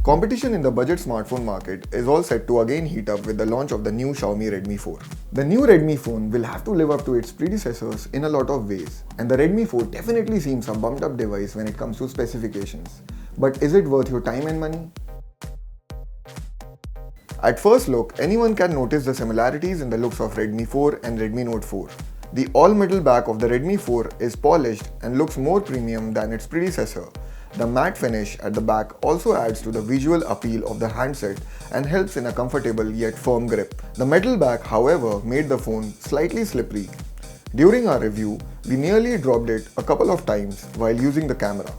Competition in the budget smartphone market is all set to again heat up with the launch of the new Xiaomi Redmi 4. The new Redmi phone will have to live up to its predecessors in a lot of ways, and the Redmi 4 definitely seems a bumped up device when it comes to specifications. But is it worth your time and money? At first look, anyone can notice the similarities in the looks of Redmi 4 and Redmi Note 4. The all-metal back of the Redmi 4 is polished and looks more premium than its predecessor. The matte finish at the back also adds to the visual appeal of the handset and helps in a comfortable yet firm grip. The metal back, however, made the phone slightly slippery. During our review, we nearly dropped it a couple of times while using the camera.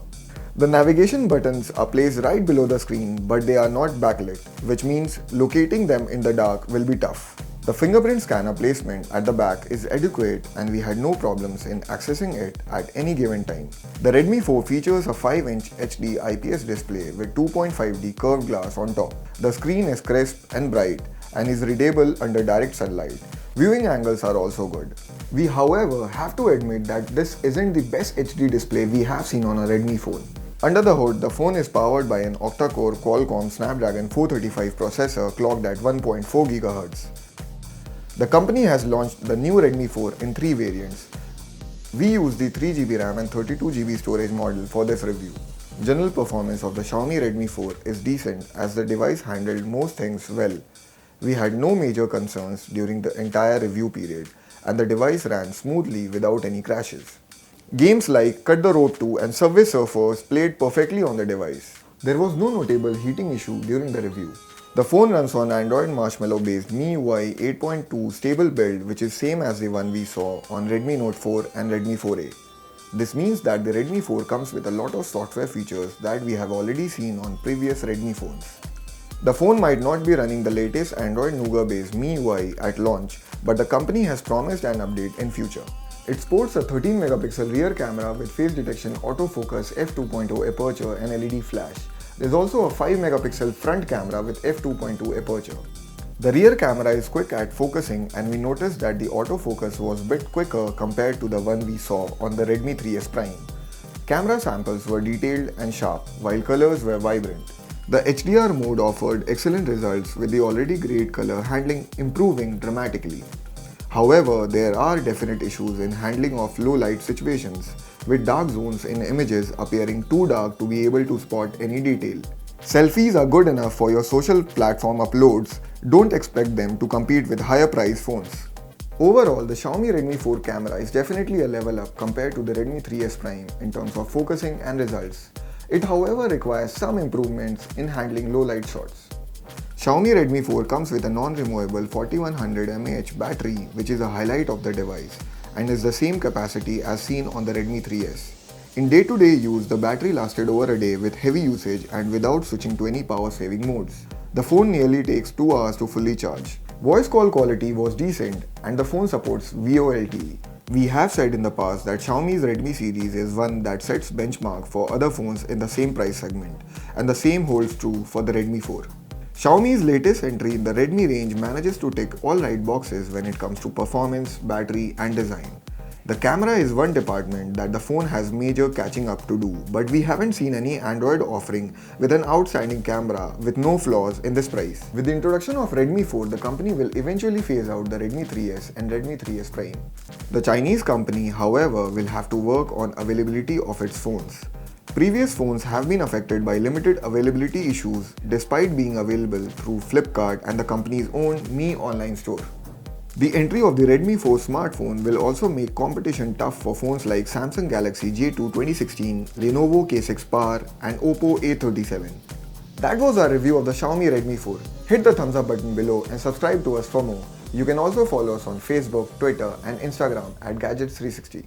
The navigation buttons are placed right below the screen, but they are not backlit, which means locating them in the dark will be tough. The fingerprint scanner placement at the back is adequate and we had no problems in accessing it at any given time. The Redmi 4 features a 5-inch HD IPS display with 2.5D curved glass on top. The screen is crisp and bright and is readable under direct sunlight. Viewing angles are also good. We, however, have to admit that this isn't the best HD display we have seen on a Redmi phone. Under the hood, the phone is powered by an octa-core Qualcomm Snapdragon 435 processor clocked at 1.4 GHz. The company has launched the new Redmi 4 in 3 variants. We use the 3GB RAM and 32GB storage model for this review. General performance of the Xiaomi Redmi 4 is decent as the device handled most things well. We had no major concerns during the entire review period and the device ran smoothly without any crashes. Games like Cut the Rope 2 and Subway Surfers played perfectly on the device. There was no notable heating issue during the review. The phone runs on Android Marshmallow based MIUI 8.2 stable build, which is same as the one we saw on Redmi Note 4 and Redmi 4a. This means that the Redmi 4 comes with a lot of software features that we have already seen on previous Redmi phones. The phone might not be running the latest Android Nougat based MIUI at launch, but the company has promised an update in future. It sports a 13 megapixel rear camera with face detection, autofocus, f2.0 aperture and LED flash. There's also a 5 megapixel front camera with f2.2 aperture. The rear camera is quick at focusing and we noticed that the autofocus was a bit quicker compared to the one we saw on the Redmi 3S Prime. Camera samples were detailed and sharp while colors were vibrant. The HDR mode offered excellent results with the already great color handling improving dramatically. However, there are definite issues in handling of low light situations, with dark zones in images appearing too dark to be able to spot any detail. Selfies are good enough for your social platform uploads, don't expect them to compete with higher price phones. Overall, the Xiaomi Redmi 4 camera is definitely a level up compared to the Redmi 3S Prime in terms of focusing and results. It, however, requires some improvements in handling low light shots. Xiaomi Redmi 4 comes with a non-removable 4100 mAh battery, which is a highlight of the device and is the same capacity as seen on the Redmi 3S. In day-to-day use, the battery lasted over a day with heavy usage and without switching to any power-saving modes. The phone nearly takes 2 hours to fully charge. Voice call quality was decent and the phone supports VoLTE. We have said in the past that Xiaomi's Redmi series is one that sets benchmark for other phones in the same price segment, and the same holds true for the Redmi 4. Xiaomi's latest entry in the Redmi range manages to tick all right boxes when it comes to performance, battery and design. The camera is one department that the phone has major catching up to do, but we haven't seen any Android offering with an outstanding camera with no flaws in this price. With the introduction of Redmi 4, the company will eventually phase out the Redmi 3S and Redmi 3S Prime. The Chinese company, however, will have to work on availability of its phones. Previous phones have been affected by limited availability issues despite being available through Flipkart and the company's own Mi online store. The entry of the Redmi 4 smartphone will also make competition tough for phones like Samsung Galaxy J2 2016, Lenovo K6 Power and Oppo A37. That was our review of the Xiaomi Redmi 4. Hit the thumbs up button below and subscribe to us for more. You can also follow us on Facebook, Twitter and Instagram at Gadgets360.